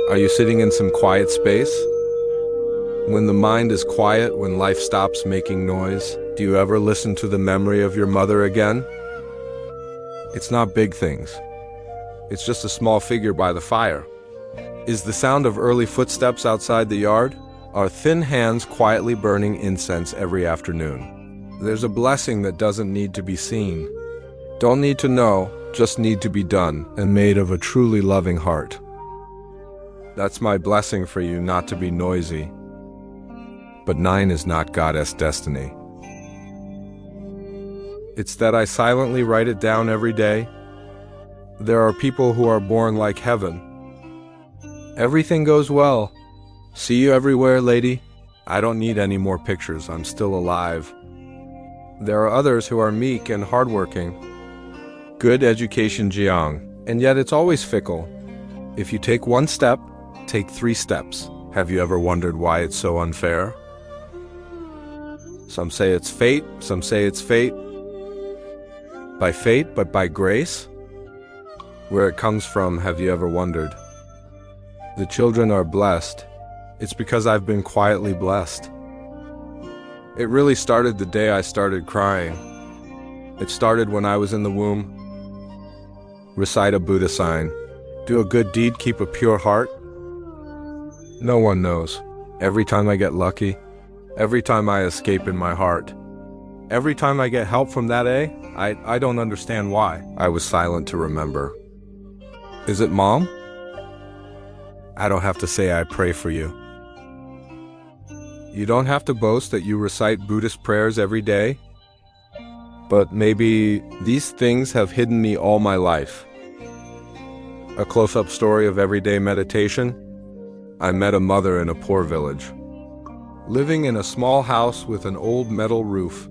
Are you sitting in some quiet space? When the mind is quiet, when life stops making noise, do you ever listen to the memory of your mother again? It's not big things. It's just a small figure by the fire. Is the sound of early footsteps outside the yard? Are thin hands quietly burning incense every afternoon? There's a blessing that doesn't need to be seen. Don't need to know, just need to be done, and made of a truly loving heart. That's my blessing for you, not to be noisy. But 9 is not Goddess destiny. It's that I silently write it down every day. There are people who are born like heaven. Everything goes well. See you everywhere, lady. I don't need any more pictures, I'm still alive. There are others who are meek and hardworking. Good education, Jiang, and yet it's always fickle. If you take 1 step, take 3 steps. Have you ever wondered why it's so unfair? Some say it's fate, some say it's fate. By fate, but by grace? Where it comes from, have you ever wondered? The children are blessed. It's because I've been quietly blessed. It really started the day I started crying. It started when I was in the womb. Recite a Buddha sign. Do a good deed, keep a pure heart. No one knows. Every time I get lucky, every time I escape in my heart, every time I get help from that I don't understand why. I was silent to remember. Is it Mom? I don't have to say I pray for you. You don't have to boast that you recite Buddhist prayers every day. But maybe these things have hidden me all my life. A close-up story of everyday meditation. I met a mother in a poor village, living in a small house with an old metal roof.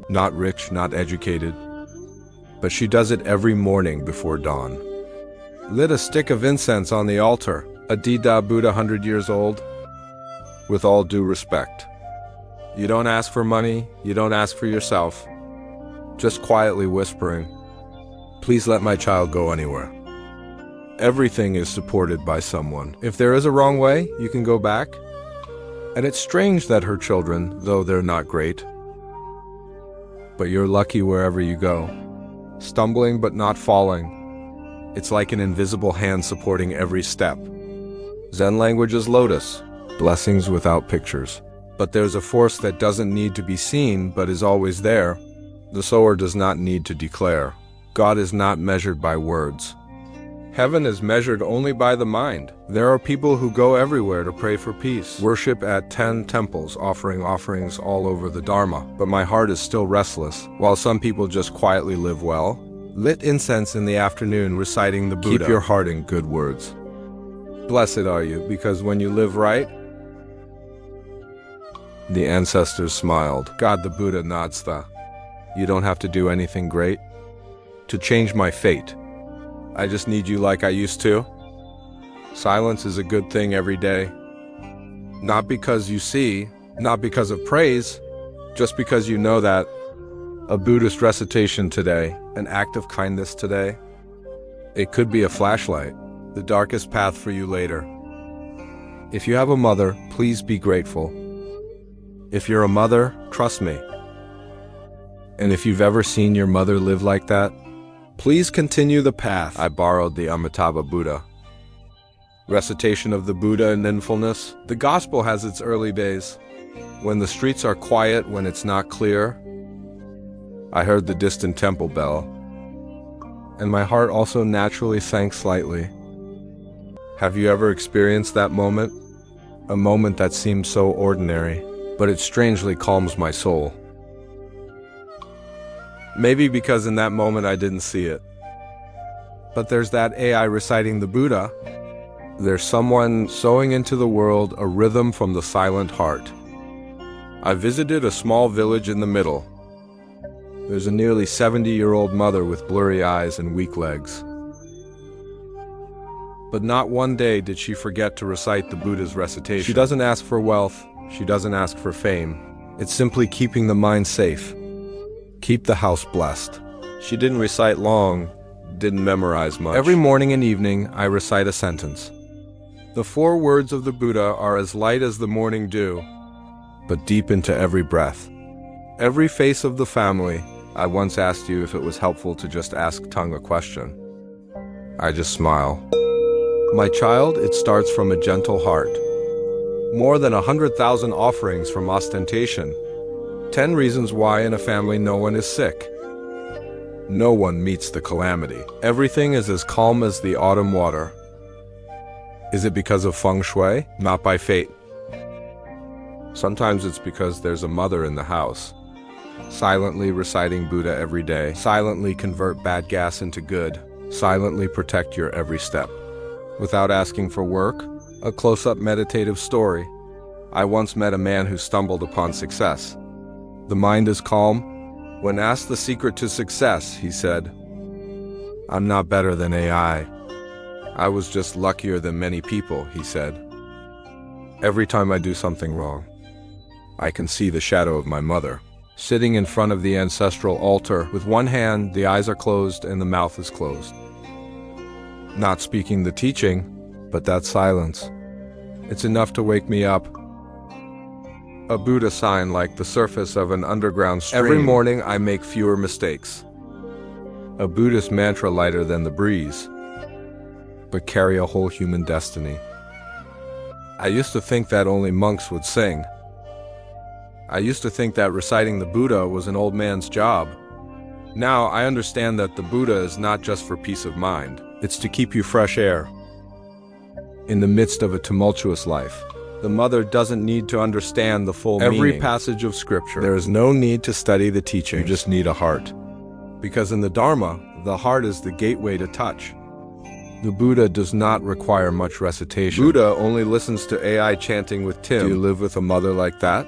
Not rich, not educated, but she does it every morning before dawn. Lit a stick of incense on the altar, a Dida Buddha 100 years old. With all due respect, you don't ask for money, you don't ask for yourself, just quietly whispering, please let my child go anywhere. Everything is supported by someone. If there is a wrong way, you can go back. And it's strange that her children, though they're not great, but you're lucky wherever you go. Stumbling but not falling. It's like an invisible hand supporting every step. Zen language is lotus, blessings without pictures. But there's a force that doesn't need to be seen but is always there. The sower does not need to declare. God is not measured by words. Heaven is measured only by the mind. There are people who go everywhere to pray for peace, worship at 10 temples, offering offerings all over the Dharma. But my heart is still restless, while some people just quietly live well. Lit incense in the afternoon, reciting the Buddha. Keep your heart in good words. Blessed are you, because when you live right, the ancestors smiled. God the Buddha nods the, you don't have to do anything great to change my fate. I just need you like I used to. Silence is a good thing every day. Not because you see, not because of praise, just because you know that a Buddhist recitation today, an act of kindness today, it could be a flashlight, the darkest path for you later. If you have a mother, please be grateful. If you're a mother, trust me. And if you've ever seen your mother live like that, please continue the path. I borrowed the Amitabha Buddha. Recitation of the Buddha in mindfulness. The gospel has its early days. When the streets are quiet, when it's not clear. I heard the distant temple bell. And my heart also naturally sank slightly. Have you ever experienced that moment? A moment that seems so ordinary, but it strangely calms my soul. Maybe because in that moment I didn't see it. But there's that AI reciting the Buddha. There's someone sowing into the world a rhythm from the silent heart. I visited a small village in the middle. There's a nearly 70-year-old mother with blurry eyes and weak legs. But not one day did she forget to recite the Buddha's recitation. She doesn't ask for wealth, she doesn't ask for fame. It's simply keeping the mind safe. Keep the house blessed. She didn't recite long, didn't memorize much. Every morning and evening, I recite a sentence. The 4 words of the Buddha are as light as the morning dew, but deep into every breath. Every face of the family. I once asked you if it was helpful to just ask Tongue a question. I just smile. My child, it starts from a gentle heart. More than 100,000 offerings from ostentation. 10 reasons why in a family no one is sick. No one meets the calamity. Everything is as calm as the autumn water. Is it because of feng shui? Not by fate. Sometimes it's because there's a mother in the house. Silently reciting Buddha every day. Silently convert bad gas into good. Silently protect your every step. Without asking for work, a close-up meditative story. I once met a man who stumbled upon success. The mind is calm. When asked the secret to success, he said, "I'm not better than AI. I was just luckier than many people," he said. Every time I do something wrong, I can see the shadow of my mother, sitting in front of the ancestral altar. With one hand, the eyes are closed and the mouth is closed. Not speaking the teaching, but that silence. It's enough to wake me up. A Buddha sign like the surface of an underground stream. Every morning I make fewer mistakes. A Buddhist mantra lighter than the breeze, but carry a whole human destiny. I used to think that only monks would sing. I used to think that reciting the Buddha was an old man's job. Now I understand that the Buddha is not just for peace of mind. It's to keep you fresh air. In the midst of a tumultuous life, the mother doesn't need to understand the full meaning. Every passage of scripture. There is no need to study the teaching. You just need a heart. Because in the Dharma, the heart is the gateway to touch. The Buddha does not require much recitation. Buddha only listens to AI chanting with Tim. Do you live with a mother like that?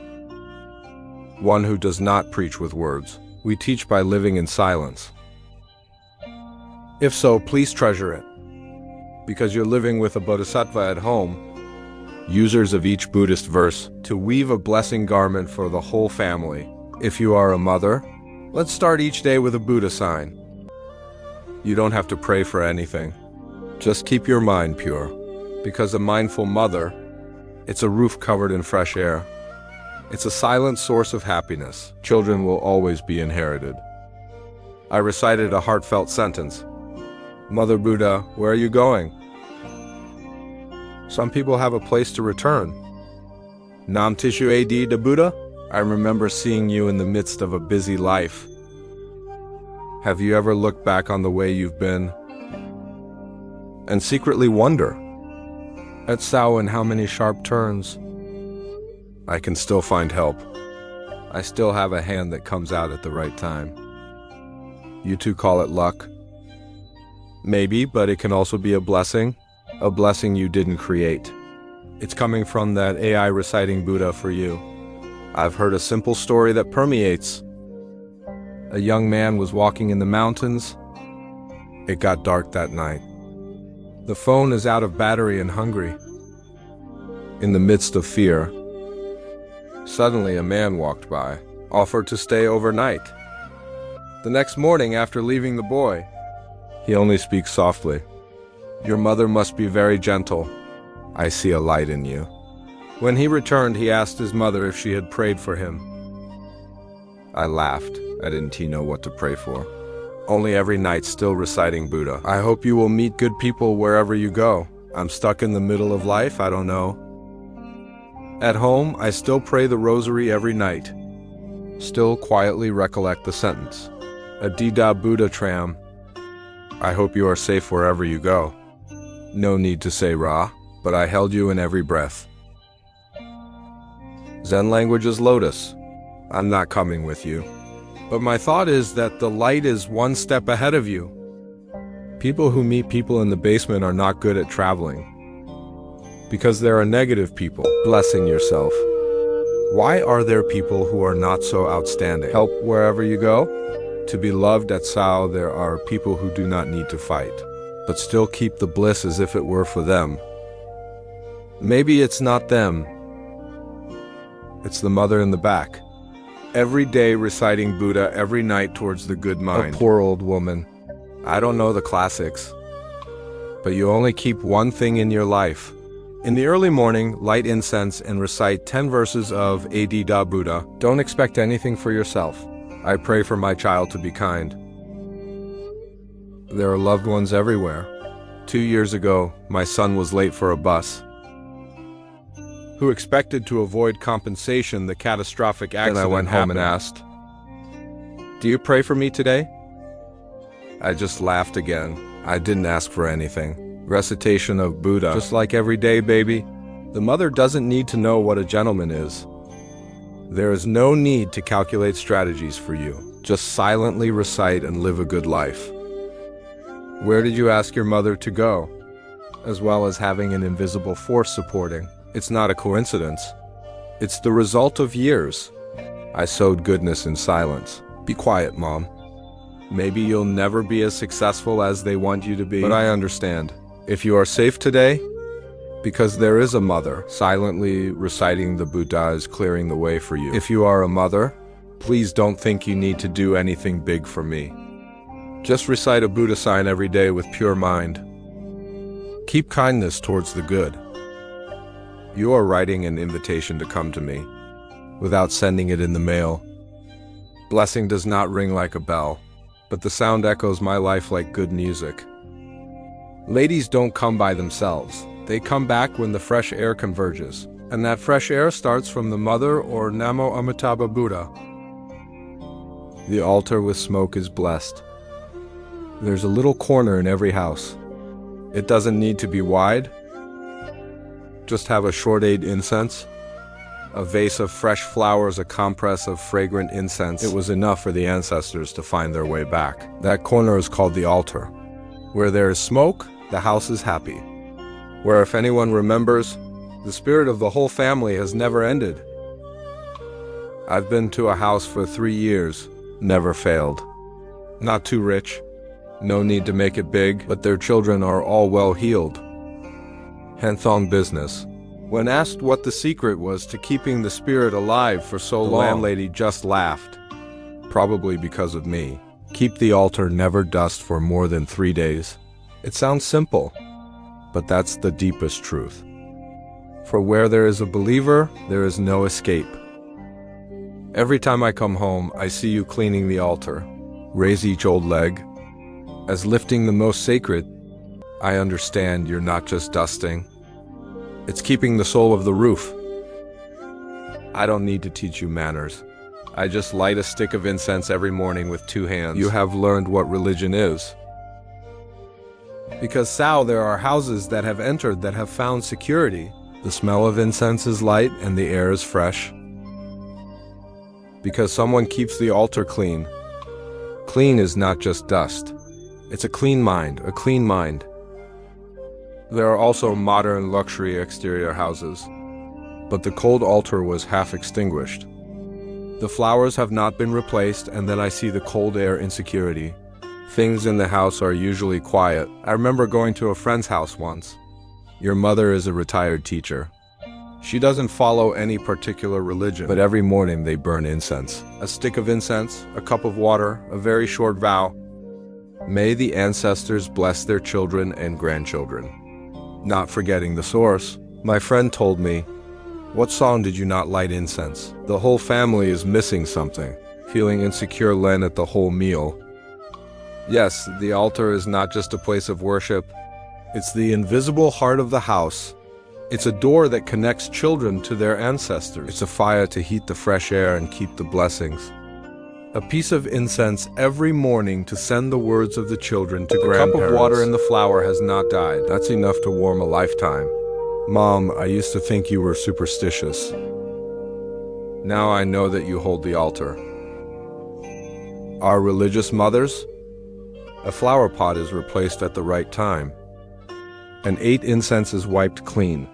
One who does not preach with words. We teach by living in silence. If so, please treasure it. Because you're living with a bodhisattva at home, users of each Buddhist verse, to weave a blessing garment for the whole family. If you are a mother, let's start each day with a Buddha sign. You don't have to pray for anything. Just keep your mind pure. Because a mindful mother, it's a roof covered in fresh air. It's a silent source of happiness. Children will always be inherited. I recited a heartfelt sentence. Mother Buddha, where are you going? Some people have a place to return. Nam Tishu Ad de Buddha, I remember seeing you in the midst of a busy life. Have you ever looked back on the way you've been and secretly wonder at Sown how many sharp turns? I can still find help. I still have a hand that comes out at the right time. You two call it luck. Maybe, but it can also be a blessing you didn't create. It's coming from that AI reciting Buddha for you. I've heard a simple story that permeates. A young man was walking in the mountains. It got dark that night. The phone is out of battery and hungry. In the midst of fear, suddenly a man walked by, offered to stay overnight. The next morning after leaving the boy, he only speaks softly. Your mother must be very gentle. I see a light in you. When he returned, he asked his mother if she had prayed for him. I laughed. I didn't know what to pray for. Only every night still reciting Buddha. I hope you will meet good people wherever you go. I'm stuck in the middle of life, I don't know. At home, I still pray the rosary every night. Still quietly recollect the sentence. Adida Buddha Tram. I hope you are safe wherever you go. No need to say Ra, but I held you in every breath. Zen language is lotus. I'm not coming with you. But my thought is that the light is one step ahead of you. People who meet people in the basement are not good at traveling. Because there are negative people. Blessing yourself. Why are there people who are not so outstanding? Help wherever you go. To be loved at Sao, there are people who do not need to fight, but still keep the bliss as if it were for them. Maybe it's not them. It's the mother in the back. Every day reciting Buddha, every night towards the good mind. A poor old woman. I don't know the classics, but you only keep one thing in your life. In the early morning, light incense and recite 10 verses of Ad Da Buddha. Don't expect anything for yourself. I pray for my child to be kind. There are loved ones everywhere. 2 years ago, my son was late for a bus. Who expected to avoid compensation the catastrophic accident. Then I went home and asked, "Do you pray for me today?" I just laughed again. I didn't ask for anything. Recitation of Buddha. Just like every day, baby. The mother doesn't need to know what a gentleman is. There is no need to calculate strategies for you. Just silently recite and live a good life. Where did you ask your mother to go? As well as having an invisible force supporting. It's not a coincidence. It's the result of years. I sowed goodness in silence. Be quiet, Mom. Maybe you'll never be as successful as they want you to be, but I understand. If you are safe today, because there is a mother, silently reciting the Buddha is clearing the way for you. If you are a mother, please don't think you need to do anything big for me. Just recite a Buddha sign every day with pure mind. Keep kindness towards the good. You are writing an invitation to come to me, without sending it in the mail. Blessing does not ring like a bell, but the sound echoes my life like good music. Ladies don't come by themselves. They come back when the fresh air converges, and that fresh air starts from the mother or Namo Amitabha Buddha. The altar with smoke is blessed. There's a little corner in every house. It doesn't need to be wide. Just have a short 8 incense, a vase of fresh flowers, a compress of fragrant incense. It was enough for the ancestors to find their way back. That corner is called the altar. Where there is smoke, the house is happy. Where if anyone remembers, the spirit of the whole family has never ended. I've been to a house for 3 years, never failed. Not too rich, no need to make it big, but their children are all well healed. Hands-on business. When asked what the secret was to keeping the spirit alive for so long, the landlady just laughed. Probably because of me. Keep the altar never dust for more than 3 days. It sounds simple, but that's the deepest truth. For where there is a believer, there is no escape. Every time I come home, I see you cleaning the altar. Raise each old leg. As lifting the most sacred, I understand you're not just dusting. It's keeping the soul of the roof. I don't need to teach you manners. I just light a stick of incense every morning with 2 hands. You have learned what religion is. Because Sow, there are houses that have entered that have found security. The smell of incense is light and the air is fresh. Because someone keeps the altar clean. Clean is not just dust. It's a clean mind, a clean mind. There are also modern luxury exterior houses, but the cold altar was half extinguished. The flowers have not been replaced, and then I see the cold air insecurity. Things in the house are usually quiet. I remember going to a friend's house once. Your mother is a retired teacher. She doesn't follow any particular religion, but every morning they burn incense. A stick of incense, a cup of water, a very short vow. May the ancestors bless their children and grandchildren. Not forgetting the source, my friend told me, "What song did you not light incense?" The whole family is missing something. Feeling insecure Len at the whole meal. Yes, the altar is not just a place of worship. It's the invisible heart of the house. It's a door that connects children to their ancestors. It's a fire to heat the fresh air and keep the blessings. A piece of incense every morning to send the words of the children to grandparents. A cup of water in the flower has not died. That's enough to warm a lifetime. Mom, I used to think you were superstitious. Now I know that you hold the altar. Our religious mothers? A flower pot is replaced at the right time. An 8 incense is wiped clean.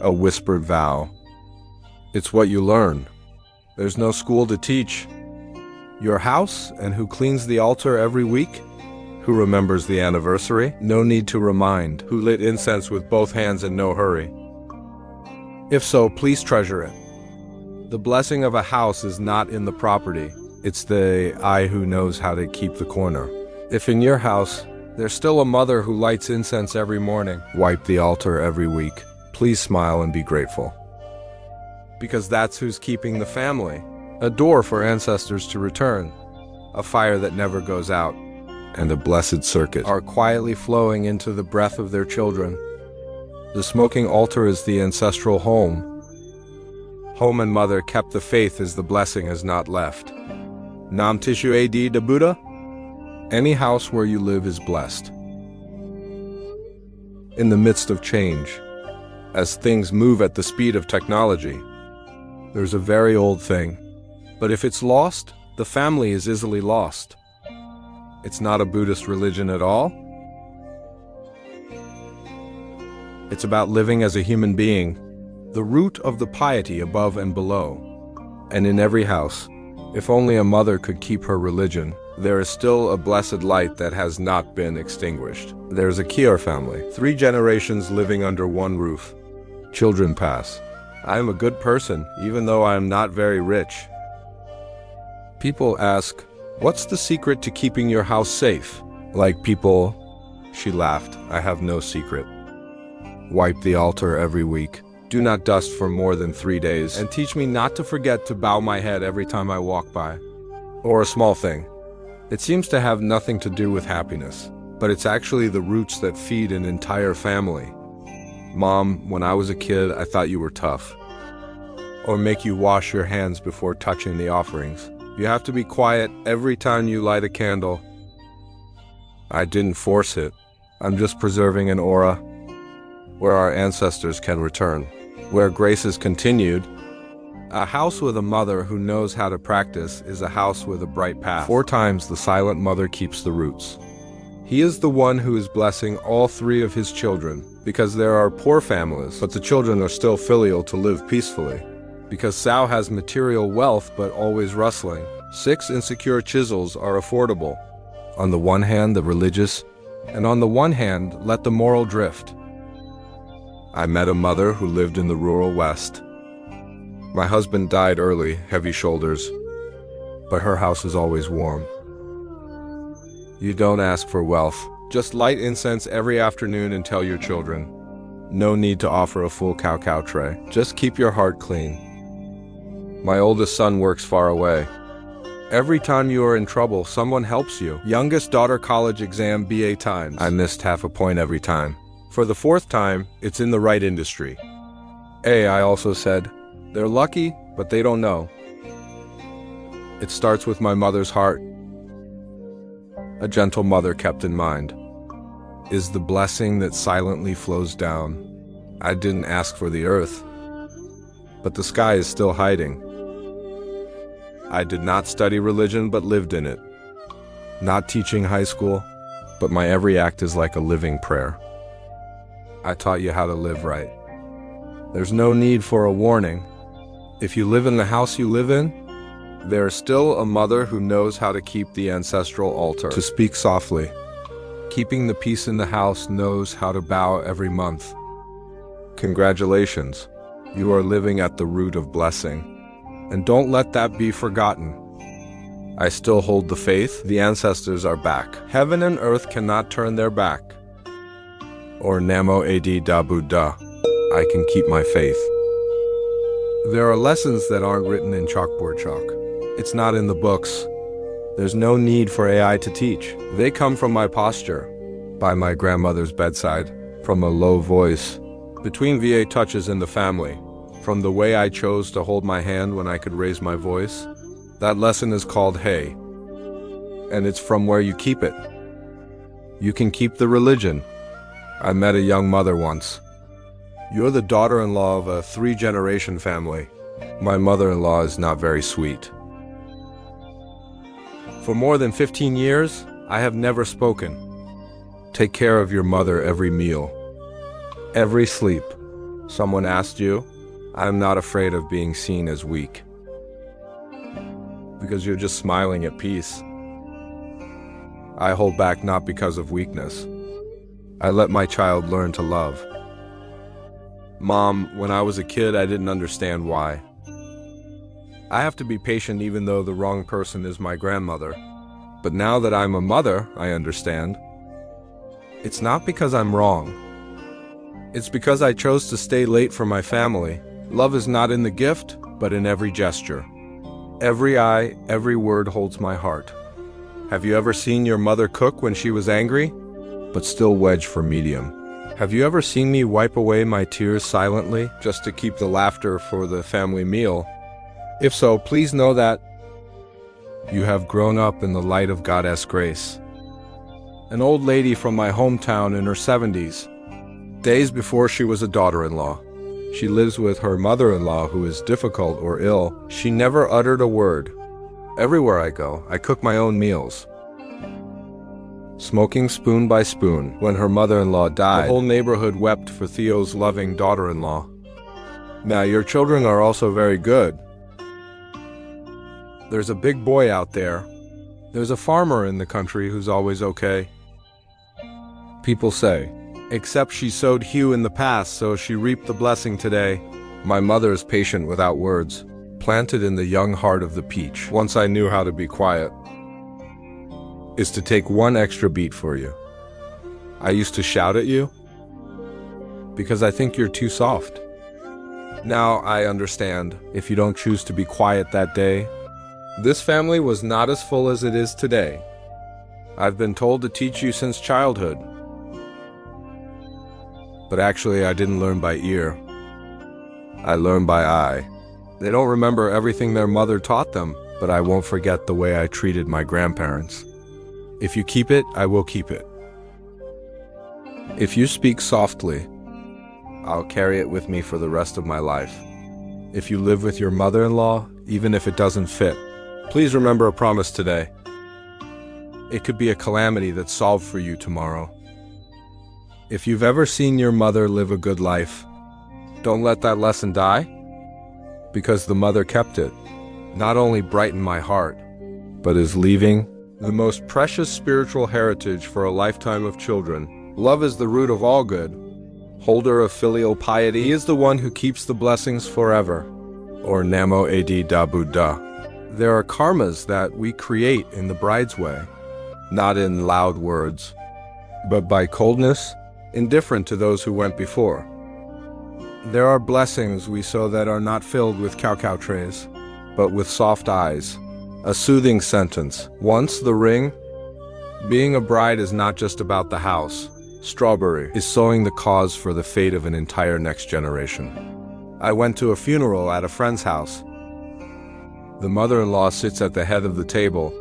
A whispered vow. It's what you learn. There's no school to teach. Your house, and who cleans the altar every week? Who remembers the anniversary? No need to remind. Who lit incense with both hands in no hurry? If so, please treasure it. The blessing of a house is not in the property. It's the eye who knows how to keep the corner. If in your house, there's still a mother who lights incense every morning, wipe the altar every week. Please smile and be grateful. Because that's who's keeping the family. A door for ancestors to return. A fire that never goes out. And a blessed circuit are quietly flowing into the breath of their children. The smoking altar is the ancestral home. Home and mother kept the faith as the blessing has not left. Nam Tishu Ad the Buddha? Any house where you live is blessed. In the midst of change, as things move at the speed of technology, there's a very old thing. But if it's lost, the family is easily lost. It's not a Buddhist religion at all. It's about living as a human being, the root of the piety above and below. And in every house, if only a mother could keep her religion, there is still a blessed light that has not been extinguished. There's a Kier family, 3 generations living under one roof. Children pass. I am a good person, even though I am not very rich. People ask, what's the secret to keeping your house safe? Like people, she laughed, I have no secret. Wipe the altar every week. Do not dust for more than 3 days. And teach me not to forget to bow my head every time I walk by. Or a small thing. It seems to have nothing to do with happiness, but it's actually the roots that feed an entire family. Mom, when I was a kid, I thought you were tough. Or make you wash your hands before touching the offerings. You have to be quiet every time you light a candle. I didn't force it. I'm just preserving an aura where our ancestors can return, where grace is continued. A house with a mother who knows how to practice is a house with a bright path. 4 times the silent mother keeps the roots. He is the one who is blessing all 3 of his children, because there are poor families, but the children are still filial to live peacefully. Because Sow has material wealth but always rustling. 6 insecure chisels are affordable. On the one hand, the religious, and on the one hand, let the moral drift. I met a mother who lived in the rural West. My husband died early, heavy shoulders, but her house is always warm. You don't ask for wealth, just light incense every afternoon and tell your children. No need to offer a full cow tray, just keep your heart clean. My oldest son works far away. Every time you are in trouble, someone helps you. Youngest daughter college exam BA times. I missed half a point every time. For the 4th time, it's in the right industry. I also said, they're lucky, but they don't know. It starts with my mother's heart. A gentle mother kept in mind is the blessing that silently flows down. I didn't ask for the earth, but the sky is still hiding. I did not study religion, but lived in it. Not teaching high school, but my every act is like a living prayer. I taught you how to live right. There's no need for a warning. If you live in the house you live in, there is still a mother who knows how to keep the ancestral altar, to speak softly. Keeping the peace in the house knows how to bow every month. Congratulations, you are living at the root of blessing. And don't let that be forgotten. I still hold the faith, the ancestors are back. Heaven and earth cannot turn their back. Or Namo Ad Da Buddha, I can keep my faith. There are lessons that aren't written in chalkboard chalk. It's not in the books. There's no need for AI to teach. They come from my posture, by my grandmother's bedside, from a low voice, between VA touches in the family, from the way I chose to hold my hand when I could raise my voice. That lesson is called Hey, and it's from where you keep it. You can keep the religion. I met a young mother once. You're the daughter-in-law of a 3-generation family. My mother-in-law is not very sweet. For more than 15 years, I have never spoken. Take care of your mother every meal, every sleep. Someone asked you, I am not afraid of being seen as weak. Because you're just smiling at peace. I hold back not because of weakness. I let my child learn to love. Mom, when I was a kid, I didn't understand why. I have to be patient even though the wrong person is my grandmother. But now that I'm a mother, I understand. It's not because I'm wrong. It's because I chose to stay late for my family. Love is not in the gift, but in every gesture. Every eye, every word holds my heart. Have you ever seen your mother cook when she was angry, but still wedge for medium? Have you ever seen me wipe away my tears silently, just to keep the laughter for the family meal? If so, please know that you have grown up in the light of God's grace. An old lady from my hometown in her 70s, days before she was a daughter-in-law. She lives with her mother-in-law who is difficult or ill. She never uttered a word. Everywhere I go, I cook my own meals. Smoking spoon by spoon. When her mother-in-law died, the whole neighborhood wept for Theo's loving daughter-in-law. Now your children are also very good. There's a big boy out there. There's a farmer in the country who's always okay. People say, except she sowed hue in the past, so she reaped the blessing today. My mother is patient without words, planted in the young heart of the peach. Once I knew how to be quiet, is to take one extra beat for you. I used to shout at you because I think you're too soft. Now I understand if you don't choose to be quiet that day. This family was not as full as it is today. I've been told to teach you since childhood. But actually I didn't learn by ear. I learned by eye. They don't remember everything their mother taught them, but I won't forget the way I treated my grandparents. If you keep it, I will keep it. If you speak softly, I'll carry it with me for the rest of my life. If you live with your mother-in-law, even if it doesn't fit, please remember a promise today. It could be a calamity that's solved for you tomorrow. If you've ever seen your mother live a good life, don't let that lesson die, because the mother kept it. Not only brightened my heart, but is leaving the most precious spiritual heritage for a lifetime of children. Love is the root of all good. Holder of filial piety, he is the one who keeps the blessings forever. Or Namo Adi Da Buddha. There are karmas that we create in the bride's way, not in loud words, but by coldness, indifferent to those who went before. There are blessings we sow that are not filled with cow trays, but with soft eyes. A soothing sentence. Once the ring. Being a bride is not just about the house. Strawberry is sowing the cause for the fate of an entire next generation. I went to a funeral at a friend's house. The mother-in-law sits at the head of the table,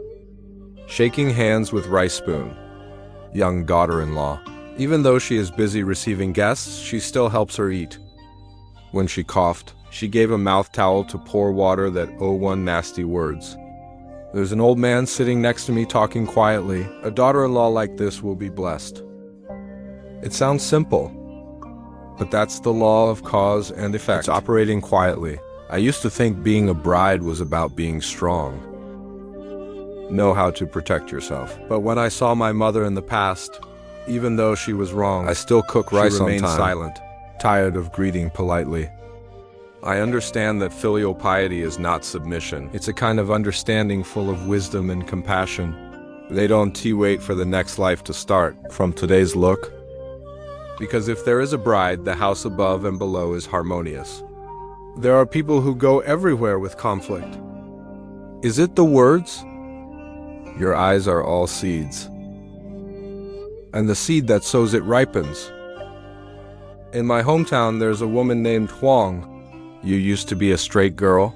shaking hands with rice spoon. Young daughter-in-law. Even though she is busy receiving guests, she still helps her eat. When she coughed, she gave a mouth towel to pour water that one nasty words. There's an old man sitting next to me talking quietly. A daughter-in-law like this will be blessed. It sounds simple, but that's the law of cause and effect. It's operating quietly. I used to think being a bride was about being strong. Know how to protect yourself. But when I saw my mother in the past, even though she was wrong, I still cook rice on time. She remained silent, tired of greeting politely. I understand that filial piety is not submission. It's a kind of understanding full of wisdom and compassion. They don't wait for the next life to start from today's look. Because if there is a bride, the house above and below is harmonious. There are people who go everywhere with conflict. Is it the words? Your eyes are all seeds. And the seed that sows it ripens. In my hometown, there's a woman named Huang. You used to be a straight girl.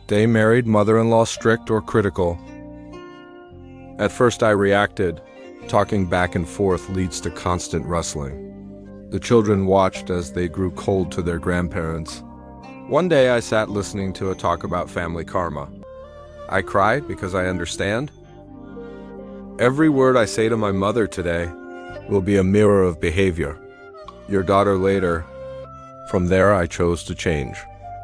Day married, mother-in-law strict or critical. At first I reacted. Talking back and forth leads to constant rustling. The children watched as they grew cold to their grandparents. One day I sat listening to a talk about family karma. I cried because I understand. Every word I say to my mother today will be a mirror of behavior. Your daughter later. From there I chose to change.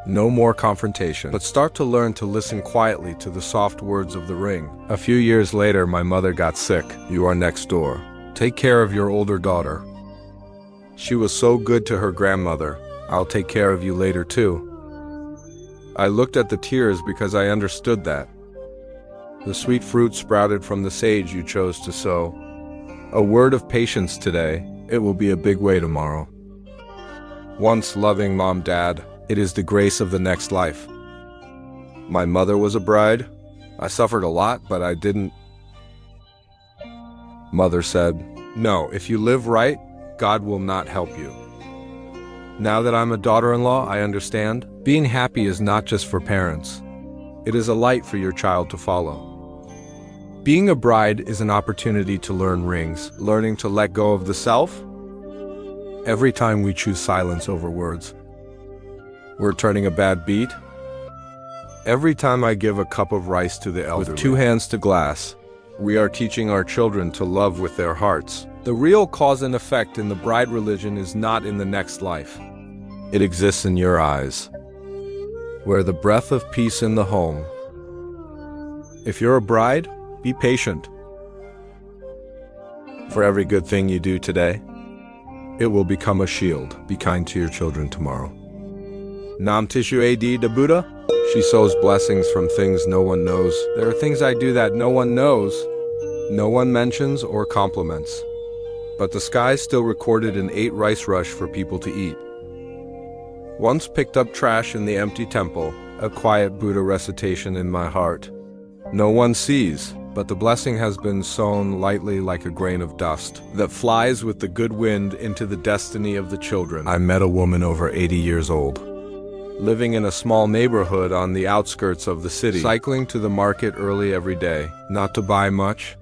No more confrontation, but start to learn to listen quietly to the soft words of the ring. A few years later, my mother got sick. You are next door. Take care of your older daughter. She was so good to her grandmother. I'll take care of you later too. I looked at the tears because I understood that. The sweet fruit sprouted from the sage you chose to sow. A word of patience today. It will be a big way tomorrow. Once loving mom, dad, it is the grace of the next life. My mother was a bride. I suffered a lot, but I didn't. Mother said, "No, if you live right, God will not help you." Now that I'm a daughter-in-law, I understand. Being happy is not just for parents. It is a light for your child to follow. Being a bride is an opportunity to learn rings, learning to let go of the self. Every time we choose silence over words, we're turning a bad beat. Every time I give a cup of rice to the elderly, with 2 hands to glass, we are teaching our children to love with their hearts. The real cause and effect in the bride religion is not in the next life. It exists in your eyes, where the breath of peace in the home. If you're a bride, be patient. For every good thing you do today, it will become a shield. Be kind to your children tomorrow. Nam Tishu Ad de Buddha. She sows blessings from things no one knows. There are things I do that no one knows, no one mentions or compliments. But the sky still recorded an 8 rice rush for people to eat. Once picked up trash in the empty temple, a quiet Buddha recitation in my heart. No one sees, but the blessing has been sown lightly like a grain of dust that flies with the good wind into the destiny of the children. I met a woman over 80 years old, living in a small neighborhood on the outskirts of the city, cycling to the market early every day, not to buy much,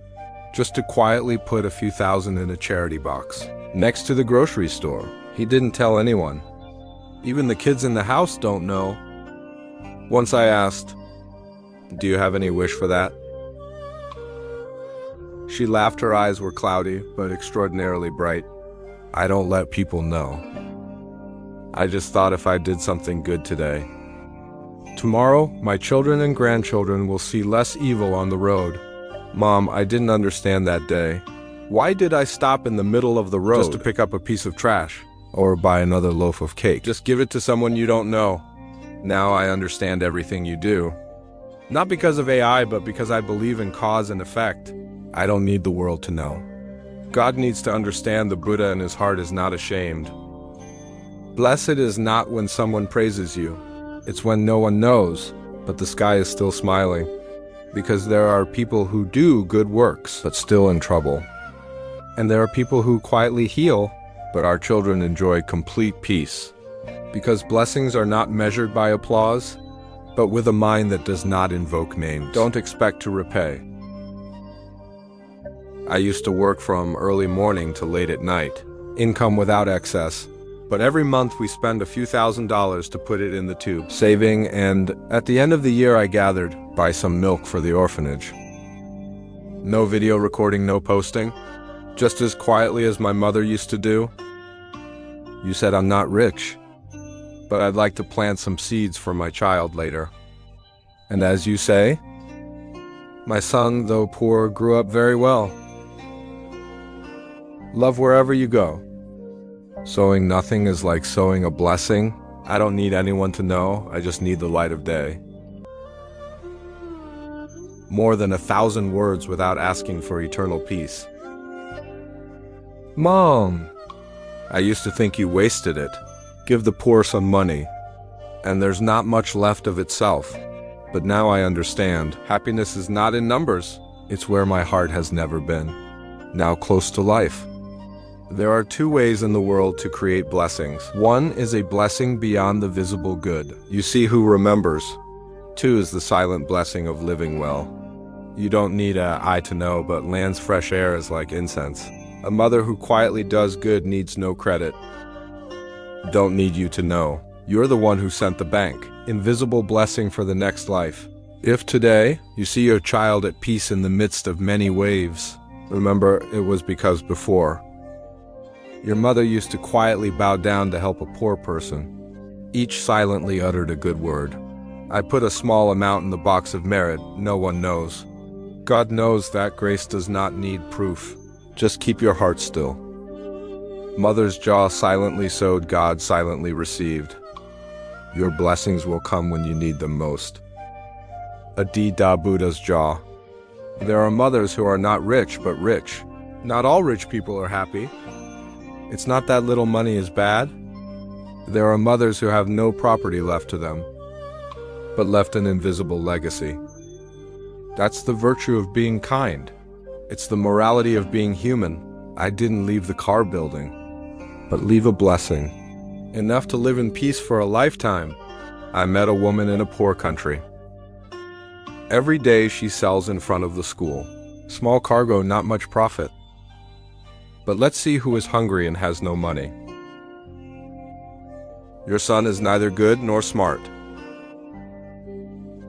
just to quietly put a few thousand in a charity box next to the grocery store. He didn't tell anyone. Even the kids in the house don't know. Once I asked, "Do you have any wish for that?" She laughed. Her eyes were cloudy, but extraordinarily bright. "I don't let people know. I just thought if I did something good today, tomorrow my children and grandchildren will see less evil on the road." Mom, I didn't understand that day. Why did I stop in the middle of the road just to pick up a piece of trash or buy another loaf of cake? Just give it to someone you don't know. Now I understand everything you do. Not because of AI, but because I believe in cause and effect. I don't need the world to know. God needs to understand the Buddha in his heart is not ashamed. Blessed is not when someone praises you. It's when no one knows, but the sky is still smiling. Because there are people who do good works, but still in trouble. And there are people who quietly heal, but our children enjoy complete peace. Because blessings are not measured by applause, but with a mind that does not invoke names. Don't expect to repay. I used to work from early morning to late at night, income without excess. But every month we spend a few $1,000s to put it in the tube, saving, and at the end of the year I gathered, buy some milk for the orphanage. No video recording, no posting, just as quietly as my mother used to do. You said I'm not rich, but I'd like to plant some seeds for my child later. And as you say, my son, though poor, grew up very well. Love wherever you go. Sowing nothing is like sowing a blessing. I don't need anyone to know, I just need the light of day. More than 1,000 words without asking for eternal peace. Mom, I used to think you wasted it. Give the poor some money, and there's not much left of itself. But now I understand, happiness is not in numbers. It's where my heart has never been. Now close to life. There are 2 ways in the world to create blessings. 1 is a blessing beyond the visible good. You see who remembers. 2 is the silent blessing of living well. You don't need an eye to know, but land's fresh air is like incense. A mother who quietly does good needs no credit. Don't need you to know. You're the one who sent the bank. Invisible blessing for the next life. If today you see your child at peace in the midst of many waves, remember it was because before, your mother used to quietly bow down to help a poor person. Each silently uttered a good word. I put a small amount in the box of merit, no one knows. God knows that grace does not need proof. Just keep your heart still. Mother's jaw silently sowed, God silently received. Your blessings will come when you need them most. Adida Buddha's jaw. There are mothers who are not rich, but rich. Not all rich people are happy. It's not that little money is bad. There are mothers who have no property left to them, but left an invisible legacy. That's the virtue of being kind. It's the morality of being human. I didn't leave the car building, but leave a blessing. Enough to live in peace for a lifetime. I met a woman in a poor country. Every day she sells in front of the school. Small cargo, not much profit. But let's see who is hungry and has no money. Your son is neither good nor smart.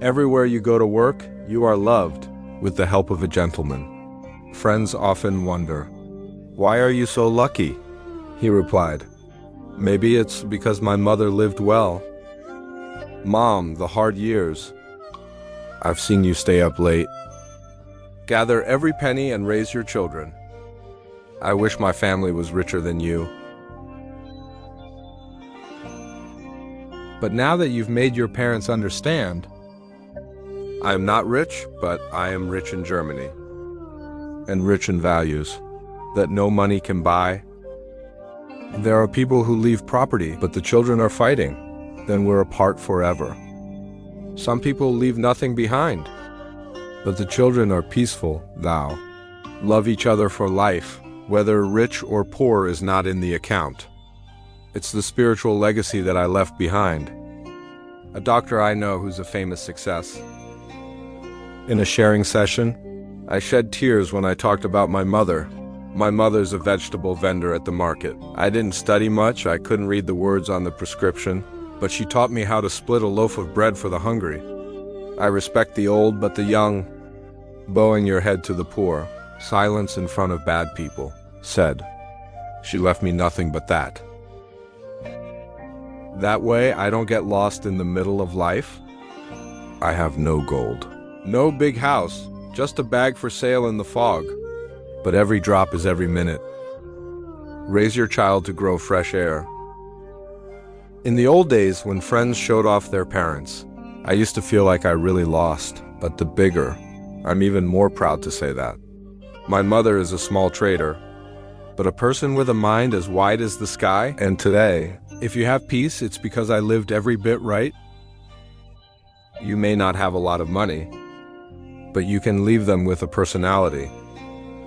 Everywhere you go to work, you are loved with the help of a gentleman. Friends often wonder, "Why are you so lucky?" He replied, "Maybe it's because my mother lived well. Mom, the hard years. I've seen you stay up late. Gather every penny and raise your children. I wish my family was richer than you. But now that you've made your parents understand, I am not rich, but I am rich in Germany, and rich in values that no money can buy. There are people who leave property, but the children are fighting. Then we're apart forever. Some people leave nothing behind, but the children are peaceful, thou. Love each other for life. Whether rich or poor is not in the account. It's the spiritual legacy that I left behind." A doctor I know who's a famous success. In a sharing session, I shed tears when I talked about my mother. My mother's a vegetable vendor at the market. I didn't study much, I couldn't read the words on the prescription, but she taught me how to split a loaf of bread for the hungry. I respect the old but the young. Bowing your head to the poor, silence in front of bad people, said. She left me nothing but that. That way I don't get lost in the middle of life. I have no gold. No big house, just a bag for sale in the fog. But every drop is every minute. Raise your child to grow fresh air. In the old days, when friends showed off their parents, I used to feel like I really lost. But the bigger, I'm even more proud to say that. My mother is a small trader, but a person with a mind as wide as the sky. And today, if you have peace, it's because I lived every bit right. You may not have a lot of money, but you can leave them with a personality,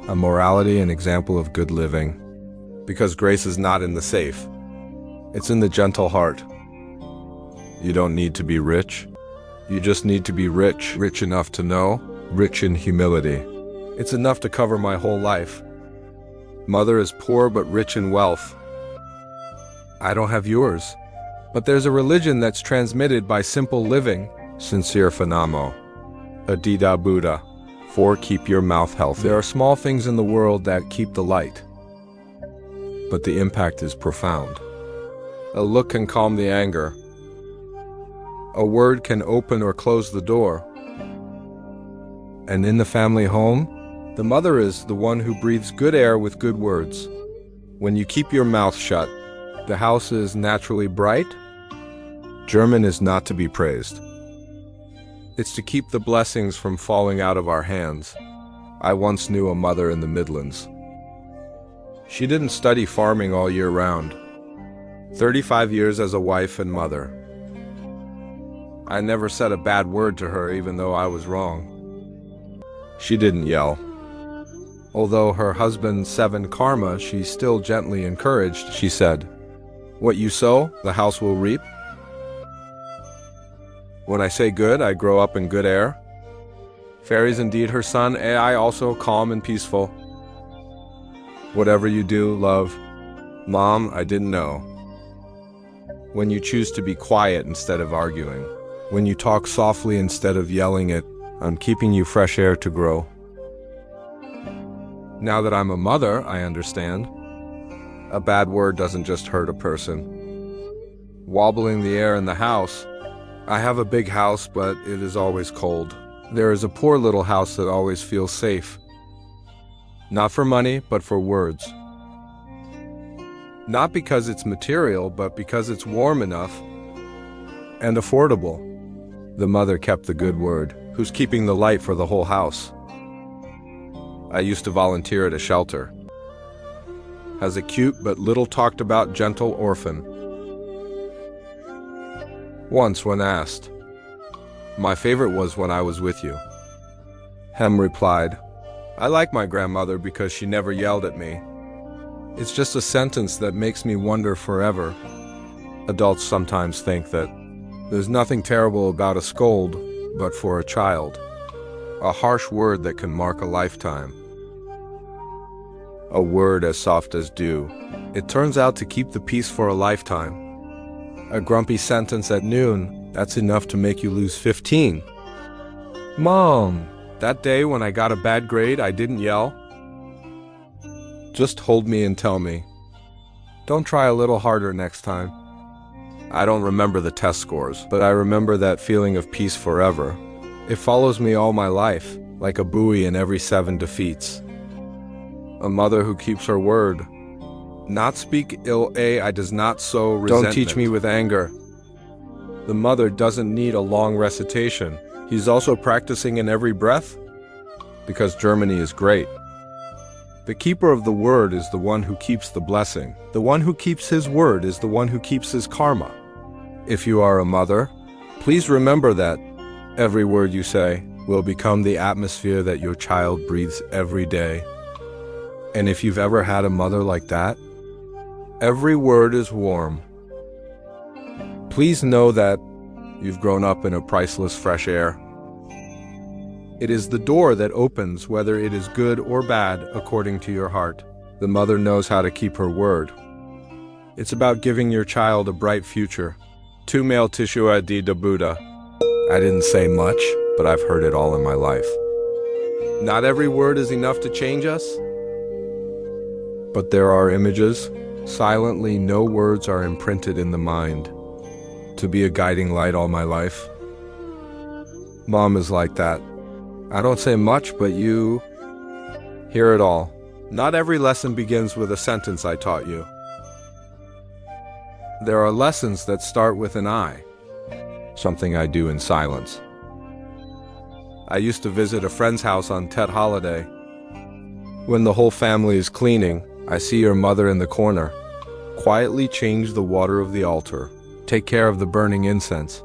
a morality, an example of good living. Because grace is not in the safe. It's in the gentle heart. You don't need to be rich. You just need to be rich, rich enough to know, rich in humility. It's enough to cover my whole life. Mother is poor but rich in wealth. I don't have yours. But there's a religion that's transmitted by simple living. Sincere Fanamo. Adida Buddha. 4. Keep your mouth healthy. There are small things in the world that keep the light, but the impact is profound. A look can calm the anger. A word can open or close the door. And in the family home, the mother is the one who breathes good air with good words. When you keep your mouth shut, the house is naturally bright. German is not to be praised. It's to keep the blessings from falling out of our hands. I once knew a mother in the Midlands. She didn't study farming all year round. 35 years as a wife and mother. I never said a bad word to her even though I was wrong. She didn't yell. Although her husband 7 karma, she still gently encouraged. She said, "What you sow, the house will reap." When I say good, I grow up in good air. Fairies indeed her son, AI also calm and peaceful. Whatever you do, love. Mom, I didn't know. When you choose to be quiet instead of arguing. When you talk softly instead of yelling it, I'm keeping you fresh air to grow. Now that I'm a mother, I understand. A bad word doesn't just hurt a person. Wobbling the air in the house. I have a big house, but it is always cold. There is a poor little house that always feels safe. Not for money, but for words. Not because it's material, but because it's warm enough and affordable. The mother kept the good word, who's keeping the light for the whole house. I used to volunteer at a shelter. as a cute but little talked about gentle orphan. Once when asked, "My favorite was when I was with you." Hem replied, "I like my grandmother because she never yelled at me. It's just a sentence that makes me wonder forever." Adults sometimes think that there's nothing terrible about a scold, but for a child, a harsh word that can mark a lifetime. A word as soft as dew, it turns out to keep the peace for a lifetime. A grumpy sentence at noon, that's enough to make you lose 15. "Mom, that day when I got a bad grade, I didn't yell." Just hold me and tell me, "Don't try a little harder next time." I don't remember the test scores, but I remember that feeling of peace forever. It follows me all my life, like a buoy in every 7 defeats. A mother who keeps her word. Not speak ill I does not sow resentment. Don't teach me with anger. The mother doesn't need a long recitation. He's also practicing in every breath, because Germany is great. The keeper of the word is the one who keeps the blessing. The one who keeps his word is the one who keeps his karma. If you are a mother, please remember that every word you say will become the atmosphere that your child breathes every day. And if you've ever had a mother like that, every word is warm. Please know that you've grown up in a priceless fresh air. It is the door that opens whether it is good or bad according to your heart. The mother knows how to keep her word. It's about giving your child a bright future. Tu male tishua di da Buddha. I didn't say much, but I've heard it all in my life. Not every word is enough to change us, but there are images. Silently, no words are imprinted in the mind. To be a guiding light all my life. Mom is like that. I don't say much, but you hear it all. Not every lesson begins with a sentence I taught you. There are lessons that start with an I, something I do in silence. I used to visit a friend's house on Tet holiday. When the whole family is cleaning, I see your mother in the corner. Quietly change the water of the altar. Take care of the burning incense.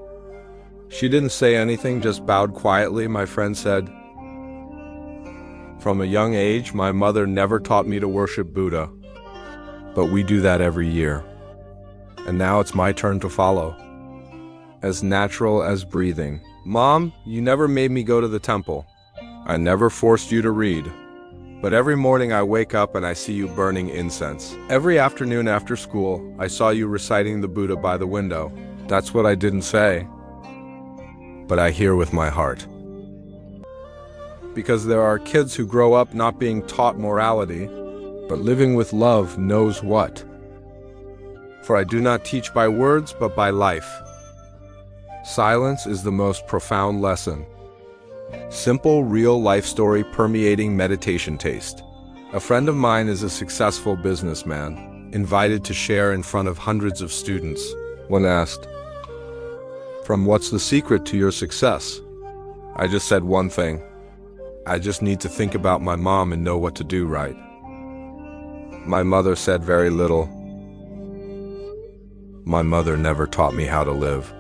She didn't say anything, just bowed quietly, my friend said. From a young age, my mother never taught me to worship Buddha, but we do that every year. And now it's my turn to follow. As natural as breathing. Mom, you never made me go to the temple. I never forced you to read. But every morning I wake up and I see you burning incense. Every afternoon after school, I saw you reciting the Buddha by the window. That's what I didn't say, but I hear with my heart. Because there are kids who grow up not being taught morality, but living with love knows what. For I do not teach by words, but by life. Silence is the most profound lesson. Simple, real life story permeating meditation taste. A friend of mine is a successful businessman, invited to share in front of hundreds of students. When asked, "From what's the secret to your success?" I just said one thing. I just need to think about my mom and know what to do right. My mother said very little. My mother never taught me how to live.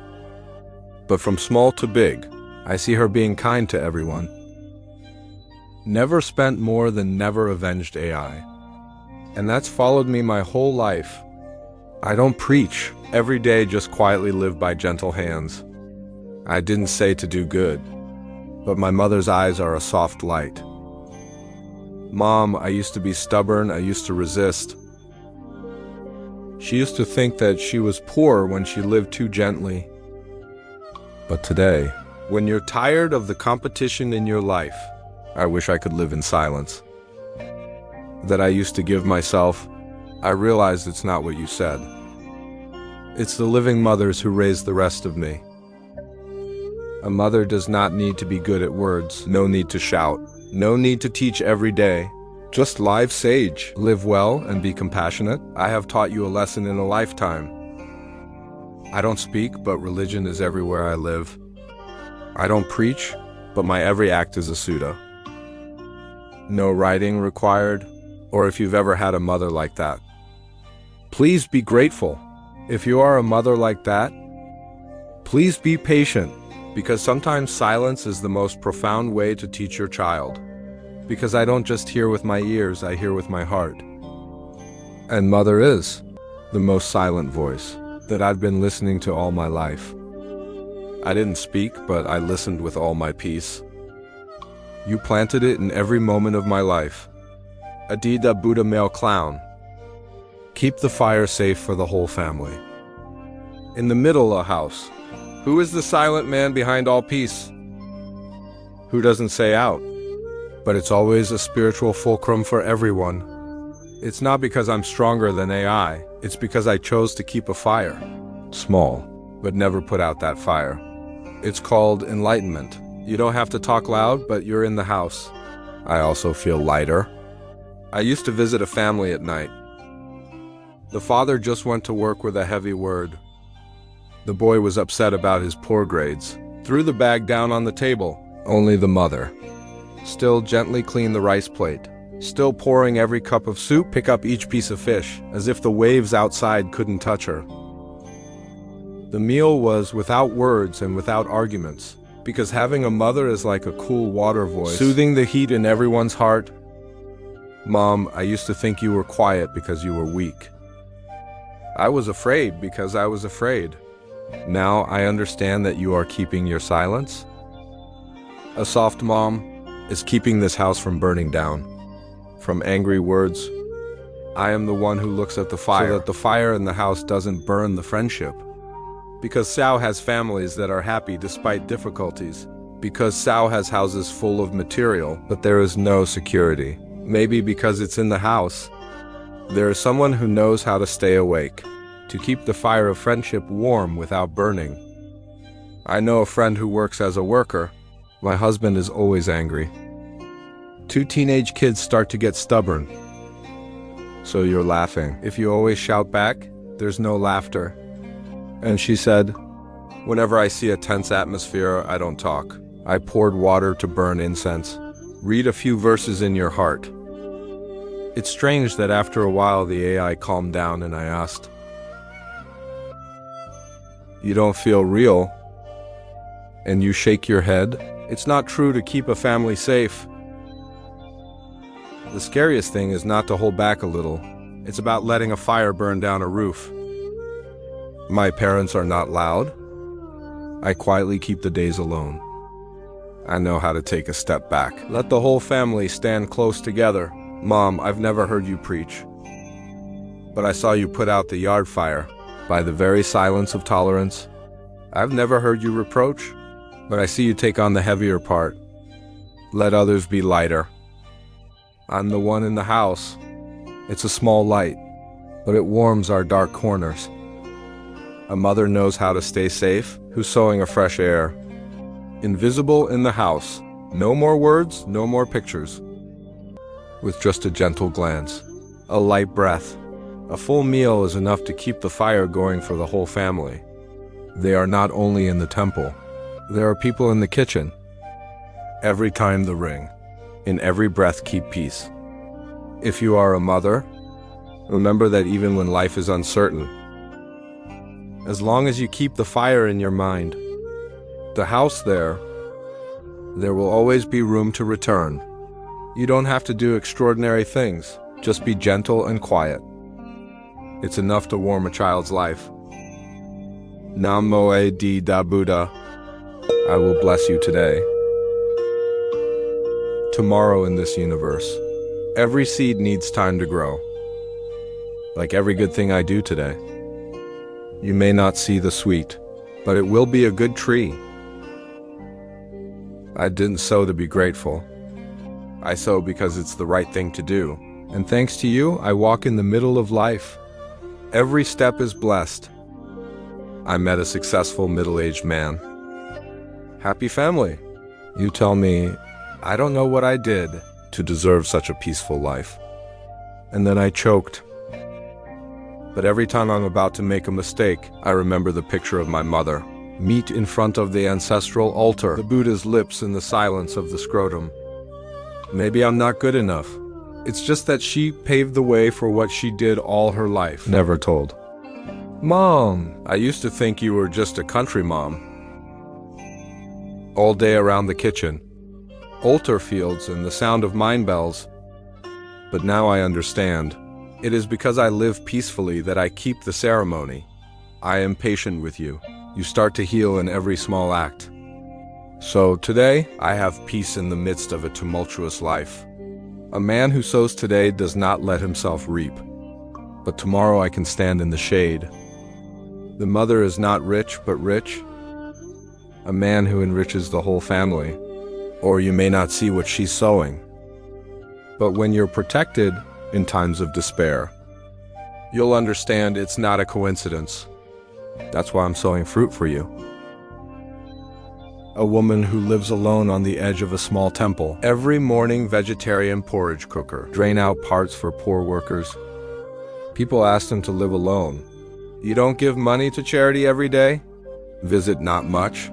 But from small to big, I see her being kind to everyone. Never spent more than never avenged AI. And that's followed me my whole life. I don't preach. Every day just quietly live by gentle hands. I didn't say to do good, but my mother's eyes are a soft light. Mom, I used to be stubborn, I used to resist. She used to think that she was poor when she lived too gently. But today, when you're tired of the competition in your life, I wish I could live in silence. That I used to give myself, I realized it's not what you said. It's the living mothers who raised the rest of me. A mother does not need to be good at words, no need to shout, no need to teach every day. Just live sage, live well and be compassionate. I have taught you a lesson in a lifetime. I don't speak, but religion is everywhere I live. I don't preach, but my every act is a sutta. No writing required, or if you've ever had a mother like that, Please be grateful. If you are a mother like that, please be patient, because sometimes silence is the most profound way to teach your child. Because I don't just hear with my ears, I hear with my heart. And mother is the most silent voice that I've been listening to all my life. I didn't speak, but I listened with all my peace. You planted it in every moment of my life. Adida Buddha male clown. Keep the fire safe for the whole family. In the middle a house. Who is the silent man behind all peace? Who doesn't say out? But it's always a spiritual fulcrum for everyone. It's not because I'm stronger than AI. It's because I chose to keep a fire. Small, but never put out that fire. It's called enlightenment. You don't have to talk loud, but you're in the house. I also feel lighter. I used to visit a family at night. The father just went to work with a heavy word. The boy was upset about his poor grades, threw the bag down on the table. Only the mother still gently cleaned the rice plate, still pouring every cup of soup, pick up each piece of fish, as if the waves outside couldn't touch her. The meal was without words and without arguments, because having a mother is like a cool water voice, soothing the heat in everyone's heart. Mom, I used to think you were quiet because you were weak. I was afraid because I was afraid. Now I understand that you are keeping your silence. A soft mom is keeping this house from burning down, from angry words. I am the one who looks at the fire, so that the fire in the house doesn't burn the friendship. Because Sow has families that are happy despite difficulties. Because Sow has houses full of material, but there is no security. Maybe because it's in the house. There is someone who knows how to stay awake, to keep the fire of friendship warm without burning. I know a friend who works as a worker. My husband is always angry. 2 teenage kids start to get stubborn. So you're laughing. If you always shout back, there's no laughter. And she said, whenever I see a tense atmosphere, I don't talk. I poured water to burn incense. Read a few verses in your heart. It's strange that after a while the AI calmed down and I asked, you don't feel real? And you shake your head? It's not true to keep a family safe. The scariest thing is not to hold back a little. It's about letting a fire burn down a roof. My parents are not loud. I quietly keep the days alone. I know how to take a step back. Let the whole family stand close together. Mom, I've never heard you preach. But I saw you put out the yard fire by the very silence of tolerance. I've never heard you reproach, but I see you take on the heavier part. Let others be lighter. I'm the one in the house. It's a small light, but it warms our dark corners. A mother knows how to stay safe, who's sowing a fresh air. Invisible in the house. No more words, no more pictures. With just a gentle glance, a light breath. A full meal is enough to keep the fire going for the whole family. They are not only in the temple. There are people in the kitchen. Every time the ring. In every breath, keep peace. If you are a mother, remember that even when life is uncertain, as long as you keep the fire in your mind, the house there will always be room to return. You don't have to do extraordinary things. Just be gentle and quiet. It's enough to warm a child's life. Namo Di Da Buddha. I will bless you today. Tomorrow in this universe, every seed needs time to grow. Like every good thing I do today. You may not see the sweet, but it will be a good tree. I didn't sow to be grateful. I sow because it's the right thing to do. And thanks to you, I walk in the middle of life. Every step is blessed. I met a successful middle-aged man. Happy family. You tell me, I don't know what I did to deserve such a peaceful life. And then I choked. But every time I'm about to make a mistake, I remember the picture of my mother. Meet in front of the ancestral altar, the Buddha's lips in the silence of the scrotum. Maybe I'm not good enough. It's just that she paved the way for what she did all her life. Never told. Mom, I used to think you were just a country mom. All day around the kitchen, altar fields and the sound of mine bells. But now I understand. It is because I live peacefully that I keep the ceremony. I am patient with you. You start to heal in every small act. So today, I have peace in the midst of a tumultuous life. A man who sows today does not let himself reap. But tomorrow I can stand in the shade. The mother is not rich, but rich. A man who enriches the whole family. Or you may not see what she's sowing. But when you're protected in times of despair, you'll understand it's not a coincidence. That's why I'm sowing fruit for you. A woman who lives alone on the edge of a small temple. Every morning, vegetarian porridge cooker. Drain out parts for poor workers. People asked him to live alone. You don't give money to charity every day? Visit not much.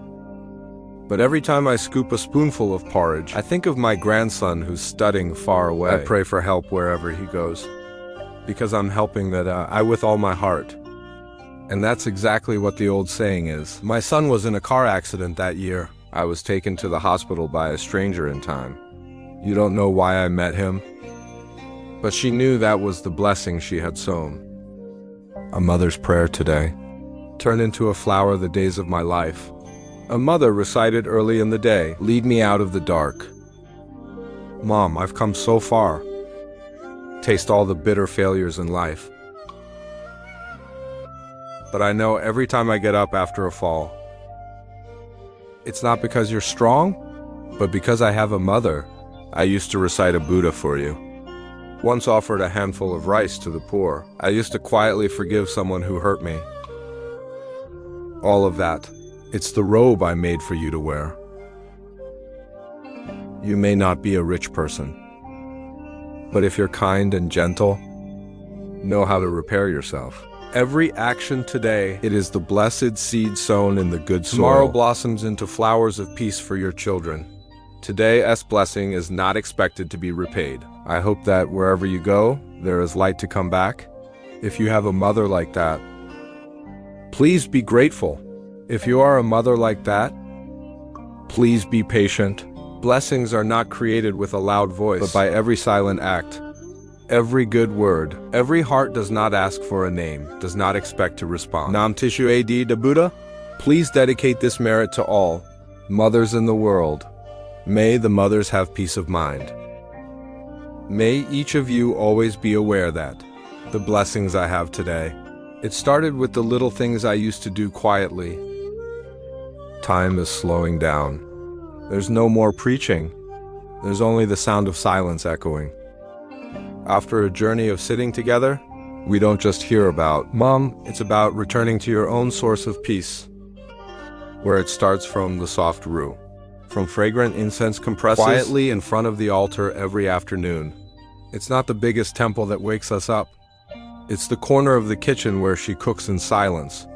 But every time I scoop a spoonful of porridge, I think of my grandson who's studying far away. I pray for help wherever he goes. Because I'm helping that I with all my heart. And that's exactly what the old saying is. My son was in a car accident that year. I was taken to the hospital by a stranger in time. You don't know why I met him, but she knew that was the blessing she had sown. A mother's prayer today turned into a flower the days of my life. A mother recited early in the day, lead me out of the dark. Mom, I've come so far. Taste all the bitter failures in life. But I know every time I get up after a fall, it's not because you're strong, but because I have a mother. I used to recite a Buddha for you. Once offered a handful of rice to the poor. I used to quietly forgive someone who hurt me. All of that. It's the robe I made for you to wear. You may not be a rich person, but if you're kind and gentle, know how to repair yourself. Every action today, it is the blessed seed sown in the good soil. Tomorrow blossoms into flowers of peace for your children. Today's blessing is not expected to be repaid. I hope that wherever you go, there is light to come back. If you have a mother like that, please be grateful. If you are a mother like that, please be patient. Blessings are not created with a loud voice, but by every silent act. Every good word. Every heart does not ask for a name, does not expect to respond. Nam Tishu Ad the Buddha. Please dedicate this merit to all mothers in the world. May the mothers have peace of mind. May each of you always be aware that the blessings I have today, it started with the little things I used to do quietly. Time is slowing down. There's no more preaching. There's only the sound of silence echoing. After a journey of sitting together, we don't just hear about Mom, it's about returning to your own source of peace, where it starts from the soft roux, from fragrant incense compresses quietly in front of the altar every afternoon. It's not the biggest temple that wakes us up. It's the corner of the kitchen where she cooks in silence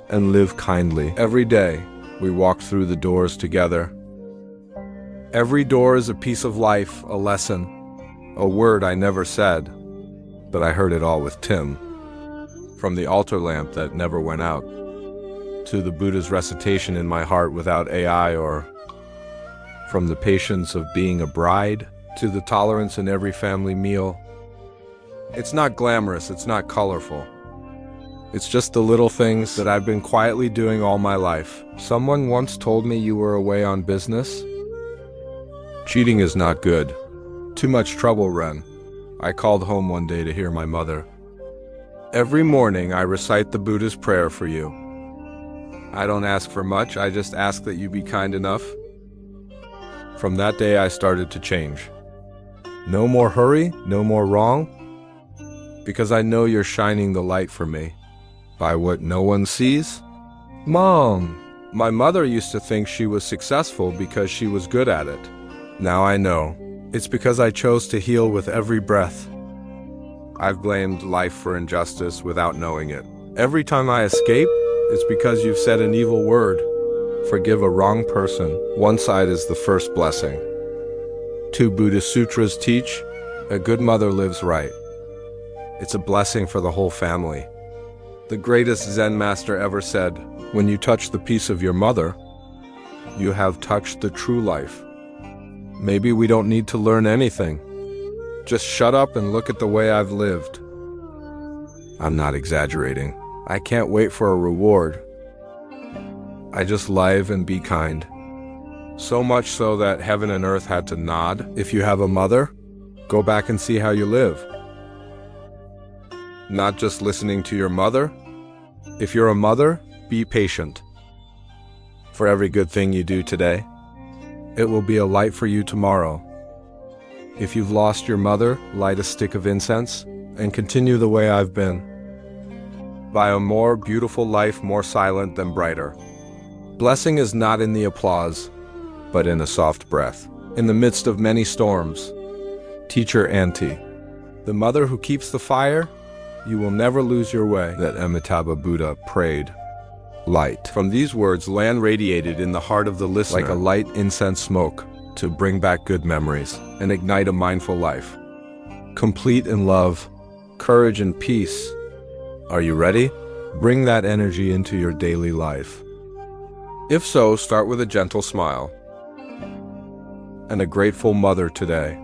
and live kindly. Every day, we walk through the doors together. Every door is a piece of life, a lesson. A word I never said, but I heard it all with Tim. From the altar lamp that never went out, to the Buddha's recitation in my heart without AI, or from the patience of being a bride, to the tolerance in every family meal. It's not glamorous, it's not colorful. It's just the little things that I've been quietly doing all my life. Someone once told me you were away on business. Cheating is not good. Too much trouble, Ren. I called home one day to hear my mother. Every morning I recite the Buddha's prayer for you. I don't ask for much, I just ask that you be kind enough. From that day I started to change. No more hurry, no more wrong, because I know you're shining the light for me. By what no one sees? Mom, my mother used to think she was successful because she was good at it. Now I know. It's because I chose to heal with every breath. I've blamed life for injustice without knowing it. Every time I escape, it's because you've said an evil word. Forgive a wrong person. One side is the first blessing. 2 Buddhist sutras teach, A good mother lives right. It's a blessing for the whole family. The greatest Zen master ever said, "When you touch the peace of your mother, you have touched the true life." Maybe we don't need to learn anything. Just shut up and look at the way I've lived. I'm not exaggerating. I can't wait for a reward. I just live and be kind. So much so that heaven and earth had to nod. If you have a mother, go back and see how you live. Not just listening to your mother. If you're a mother, be patient. For every good thing you do today, it will be a light for you tomorrow. If you've lost your mother, light a stick of incense and continue the way I've been. By a more beautiful life, more silent than brighter. Blessing is not in the applause, but in a soft breath. In the midst of many storms. Teacher Auntie, the mother who keeps the fire, you will never lose your way, that Amitabha Buddha prayed. Light. From these words, land radiated in the heart of the listener like a light incense smoke to bring back good memories and ignite a mindful life. Complete in love, courage, and peace. Are you ready? Bring that energy into your daily life. If so, start with a gentle smile and a grateful mother today.